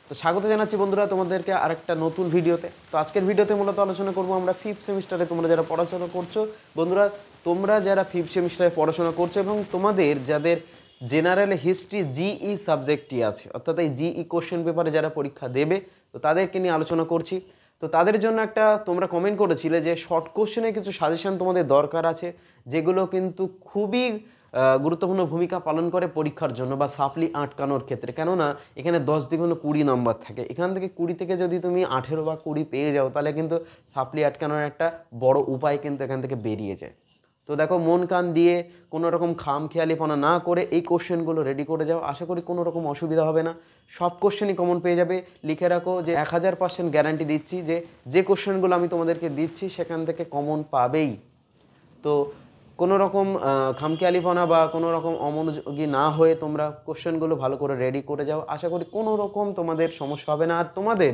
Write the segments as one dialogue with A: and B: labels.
A: তো স্বাগত জানাচ্ছি বন্ধুরা তোমাদেরকে আরেকটা নতুন ভিডিওতে। তো আজকের ভিডিওতে মূলত আলোচনা করব আমরা ফিফথ সেমিস্টারে তোমরা যারা পড়াশোনা করছো বন্ধুরা, তোমরা যারা ফিফথ সেমিস্টারে পড়াশোনা করছো এবং তোমাদের যাদের জেনারেল হিস্ট্রি জিই সাবজেক্টটি আছে, অর্থাৎ এই জিই কোশ্চেন পেপারে যারা পরীক্ষা দেবে, তো তাদেরকে নিয়ে আলোচনা করছি। তো তাদের জন্য একটা তোমরা কমেন্ট করেছিলে যে শর্ট কোশ্চেনে কিছু সাজেশন তোমাদের দরকার আছে, যেগুলো কিন্তু খুবই গুরুত্বপূর্ণ ভূমিকা পালন করে পরীক্ষার জন্য বা সাপ্লি আটকানোর ক্ষেত্রে। কেননা এখানে 10 দ্বিগুণ 20 নম্বর থাকে, এখান থেকে 20 থেকে যদি তুমি 18 বা 20 পেয়ে যাও তাহলে কিন্তু সাপ্লি আটকানোর একটা বড় উপায় কিন্তু এখান থেকে বেরিয়ে যায়। তো দেখো, মন কান দিয়ে কোনো রকম খামখেয়ালিপনা না করে এই কোশ্চেনগুলো রেডি করে যাও, আশা করি কোনো রকম অসুবিধা হবে না। সব কোশ্চেনই কমন পেয়ে যাবে। লিখে রাখো যে 1000% গ্যারান্টি দিচ্ছি যে কোশ্চেনগুলো আমি তোমাদেরকে দিচ্ছি সেখান থেকে কমন পাবেই। তো কোনো রকম খামখেয়ালিপনা বা কোনো রকম অমনোযোগী না হয়ে তোমরা কোশ্চেনগুলো ভালো করে রেডি করে যাও, আশা করি কোনো রকম তোমাদের সমস্যা হবে না। আর তোমাদের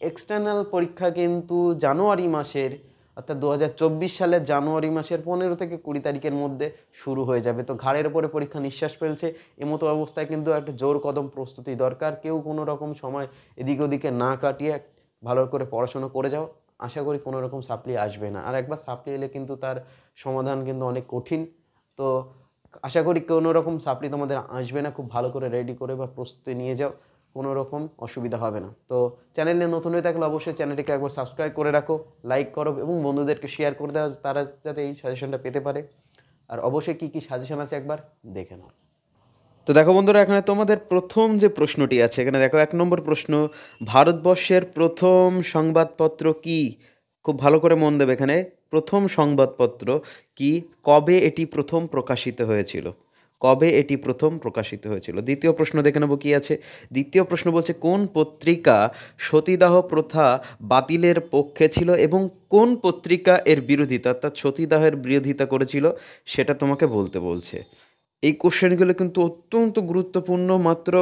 A: এক্সটার্নাল পরীক্ষা কিন্তু জানুয়ারি মাসের, অর্থাৎ 2024 সালের জানুয়ারি মাসের 15 থেকে 20 তারিখের মধ্যে শুরু হয়ে যাবে। তো ঘাড়ের ওপরে পরীক্ষা নিঃশ্বাস ফেলছে, এমতো অবস্থায় কিন্তু একটা জোর কদম প্রস্তুতি দরকার। কেউ কোনো রকম সময় এদিক ওদিকে না কাটিয়ে ভালো করে পড়াশোনা করে যাও, আশা করি কোনো রকম সাপ্লি আসবে না। আর একবার সাপ্লি এলে কিন্তু তার সমাধান কিন্তু অনেক কঠিন। তো আশা করি কোনো রকম সাপ্লি তোমাদের আসবে না। খুব ভালো করে রেডি করে বা প্রস্তুতি নিয়ে যাও, কোনো রকম অসুবিধা হবে না। তো চ্যানেলে নতুন হয়ে থাকলে অবশ্যই চ্যানেলটিকে একবার সাবস্ক্রাইব করে রাখো, লাইক করো এবং বন্ধুদেরকে শেয়ার করে দাও, তারা যাতে এই সাজেশনটা পেতে পারে। আর অবশ্যই কী কী সাজেশন আছে একবার দেখে নাও। তো দেখো বন্ধুরা, এখানে তোমাদের প্রথম যে প্রশ্নটি আছে, এখানে দেখো 1 নম্বর প্রশ্ন, ভারতবর্ষের প্রথম সংবাদপত্র কি? খুব ভালো করে মন দেবে। এখানে প্রথম সংবাদপত্র কি, কবে এটি প্রথম প্রকাশিত হয়েছিল? কবে এটি প্রথম প্রকাশিত হয়েছিল? দ্বিতীয় প্রশ্ন দেখে নেব কি আছে। দ্বিতীয় প্রশ্ন বলছে, কোন পত্রিকা সতীদাহ প্রথা বাতিলের পক্ষে ছিল এবং কোন পত্রিকা এর বিরোধিতা, অর্থাৎ সতীদাহের বিরোধিতা করেছিল, সেটা তোমাকে বলতে বলছে। এই কোশ্চেনগুলো কিন্তু অত্যন্ত গুরুত্বপূর্ণ। মাত্র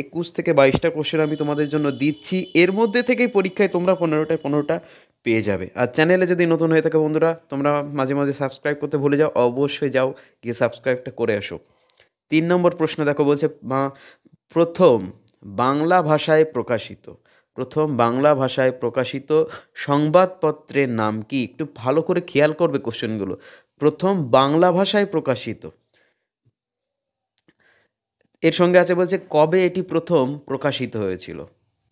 A: 21 থেকে 22টা কোশ্চেন আমি তোমাদের জন্য দিচ্ছি, এর মধ্যে থেকেই পরীক্ষায় তোমরা 15টা পেয়ে যাবে। আর চ্যানেলে যদি নতুন হয়ে থাকে বন্ধুরা, তোমরা মাঝে মাঝে সাবস্ক্রাইব করতে ভুলে যাও, অবশ্যই যাও গিয়ে সাবস্ক্রাইবটা করে আসো। 3 নম্বর প্রশ্ন দেখো, বলছে প্রথম বাংলা ভাষায় প্রকাশিত, প্রথম বাংলা ভাষায় প্রকাশিত সংবাদপত্রের নাম কি? একটু ভালো করে খেয়াল করবে কোশ্চেনগুলো। প্রথম বাংলা ভাষায় প্রকাশিত, এর সঙ্গে আছে বলছে কবে এটি প্রথম প্রকাশিত হয়েছিল।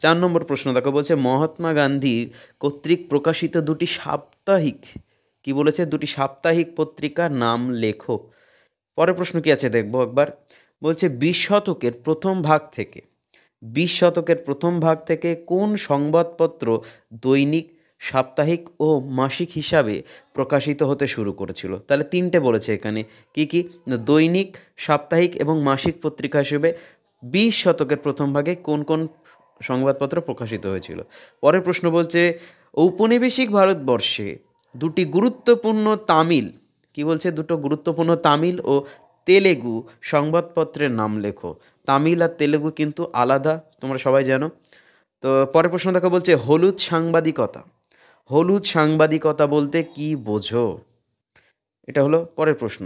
A: 4 নম্বর প্রশ্ন দেখো, বলছে মহাত্মা গান্ধীর কর্তৃক প্রকাশিত দুটি সাপ্তাহিক, কি বলেছে, দুটি সাপ্তাহিক পত্রিকার নাম লেখো। পরের প্রশ্ন কি আছে দেখবো একবার। বলছে 20 শতকের প্রথম ভাগ থেকে, 20 শতকের প্রথম ভাগ থেকে কোন সংবাদপত্র দৈনিক, সাপ্তাহিক ও মাসিক হিসাবে প্রকাশিত হতে শুরু করেছিল? তাহলে 3টে বলেছে এখানে, কি কি, দৈনিক, সাপ্তাহিক এবং মাসিক পত্রিকা হিসেবে 20 শতকের প্রথম ভাগে কোন কোন সংবাদপত্র প্রকাশিত হয়েছিল। পরের প্রশ্ন বলছে ঔপনিবেশিক ভারতবর্ষে দুটি গুরুত্বপূর্ণ তামিল, কি বলছে, দুটো গুরুত্বপূর্ণ তামিল ও তেলেগু সংবাদপত্রের নাম লেখো। তামিল আর তেলেগু কিন্তু আলাদা, তোমরা সবাই জানো। তো পরের প্রশ্ন দেখো, বলছে হলুদ সাংবাদিকতা, হলুদ সাংবাদিকতা বলতে কি বোঝো? এটা হলো পরের প্রশ্ন।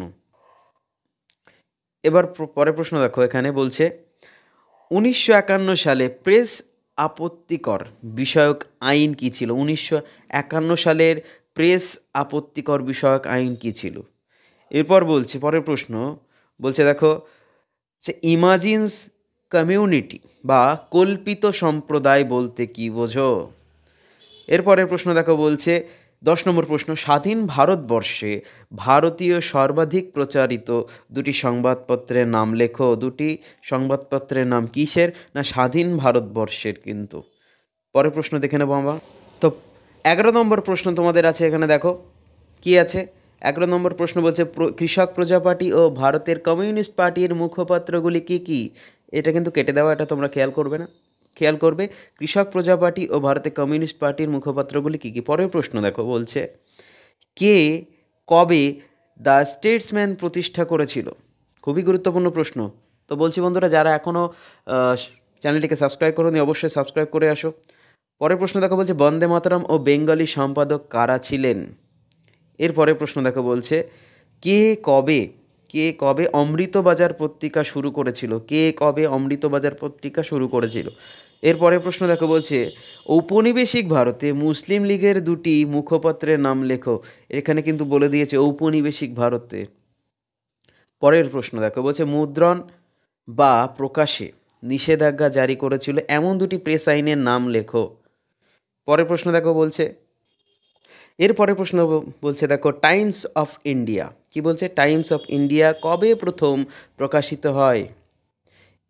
A: এবার পরের প্রশ্ন দেখো, এখানে বলছে 1951 সালে প্রেস আপত্তিকর বিষয়ক আইন কি ছিল? 1951 সালের প্রেস আপত্তিকর বিষয়ক আইন কি ছিল? এরপর বলছে পরের প্রশ্ন, বলছে দেখো যে ইমাজিনস কমিউনিটি বা কল্পিত সম্প্রদায় বলতে কি বোঝো? এরপরের প্রশ্ন দেখো, বলছে 10 নম্বর প্রশ্ন, স্বাধীন ভারতবর্ষে ভারতীয় সর্বাধিক প্রচারিত দুটি সংবাদপত্রের নাম লেখো। দুটি সংবাদপত্রের নাম কিসের? না স্বাধীন ভারতবর্ষের কিন্তু। পরের প্রশ্ন দেখে নেবো আমরা। তো 11 নম্বর প্রশ্ন তোমাদের আছে, এখানে দেখো কি আছে। 11 নম্বর প্রশ্ন বলছে কৃষক প্রজা পার্টি ও ভারতের কমিউনিস্ট পার্টির মুখপাত্রগুলি কি কি? এটা কিন্তু কেটে দেওয়া, এটা তোমরা খেয়াল করবে না, খেয়াল করবে। কৃষক প্রজা পার্টি ও ভারতের কমিউনিস্ট পার্টির মুখপাত্রগুলি কী কী? পরের প্রশ্ন দেখো, বলছে কে কবে দ্য স্টেটসম্যান প্রতিষ্ঠা করেছিল? খুবই গুরুত্বপূর্ণ প্রশ্ন। তো বলছি বন্ধুরা, যারা এখনও চ্যানেলটিকে সাবস্ক্রাইব করোনি অবশ্যই সাবস্ক্রাইব করে আসো। পরের প্রশ্ন দেখো, বলছে বন্দে মাতরম ও বেঙ্গলি সম্পাদক কারা ছিলেন? এর পরের প্রশ্ন দেখো, বলছে কে কবে অমৃতবাজার পত্রিকা শুরু করেছিল? কে কবে অমৃতবাজার পত্রিকা শুরু করেছিল? এরপরে প্রশ্ন দেখো, বলছে ঔপনিবেশিক ভারতে মুসলিম লীগের দুটি মুখপত্রের নাম লেখো। এখানে কিন্তু বলে দিয়েছে ঔপনিবেশিক ভারতে। পরের প্রশ্ন দেখো, বলছে মুদ্রণ বা প্রকাশে নিষেধাজ্ঞা জারি করেছিল এমন দুটি প্রেস আইনের নাম লেখো। পরের প্রশ্ন দেখো, বলছে এরপরে প্রশ্ন বলছে দেখো, টাইমস অফ ইন্ডিয়া, কি বলছে, টাইমস অফ ইন্ডিয়া কবে প্রথম প্রকাশিত হয়?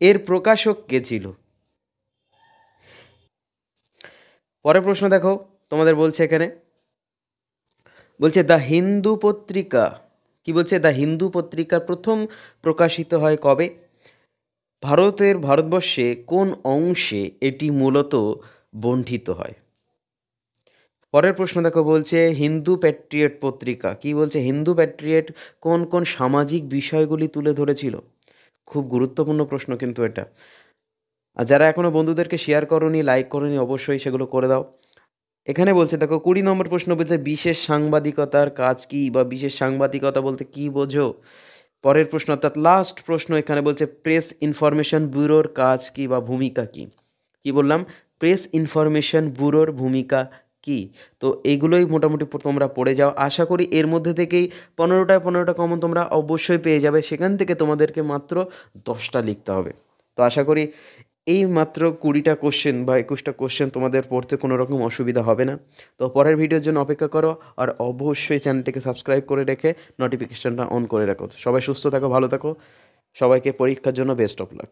A: এর প্রকাশক কে ছিল? পরের প্রশ্ন দেখো, তোমাদের বলছে এখানে, বলছে দ্য হিন্দু পত্রিকা, কি বলছে, দ্য হিন্দু পত্রিকা প্রথম প্রকাশিত হয় কবে? ভারতবর্ষে কোন অংশে এটি মূলত বণ্টিত হয়? পরের প্রশ্ন দেখো, বলছে হিন্দু প্যাট্রিয়ট পত্রিকা, কি বলছে, হিন্দু প্যাট্রিয়ট কোন কোন সামাজিক বিষয়গুলি তুলে ধরেছিল? খুব গুরুত্বপূর্ণ প্রশ্ন কিন্তু এটা। আর যারা এখনও বন্ধুদেরকে শেয়ার করোনি, লাইক করোনি, অবশ্যই সেগুলো করে দাও। এখানে বলছে দেখো 20 নম্বর প্রশ্ন, বলছে বিশেষ সাংবাদিকতার কাজ কি, বা বিশেষ সাংবাদিকতা বলতে কি বোঝো? পরের প্রশ্ন অর্থাৎ লাস্ট প্রশ্ন এখানে বলছে প্রেস ইনফরমেশন ব্যুরোর কাজ কি বা ভূমিকা কি? কি বললাম, প্রেস ইনফরমেশন ব্যুরোর ভূমিকা কি? তো এইগুলোই মোটামুটি তোমরা পড়ে যাও। আশা করি এর মধ্যে থেকেই 15টা কমন তোমরা অবশ্যই পেয়ে যাবে। সেখান থেকে তোমাদেরকে মাত্র 10টা লিখতে হবে। তো আশা করি এই মাত্র 20টা কোশ্চেন বা 21টা কোশ্চেন তোমাদের পড়তে কোনো রকম অসুবিধা হবে না। তো পরের ভিডিওর জন্য অপেক্ষা করো, আর অবশ্যই চ্যানেলটিকে সাবস্ক্রাইব করে রেখে নোটিফিকেশনটা অন করে রাখো। সবাই সুস্থ থাকো, ভালো থাকো, সবাইকে পরীক্ষার জন্য বেস্ট অফ লাক।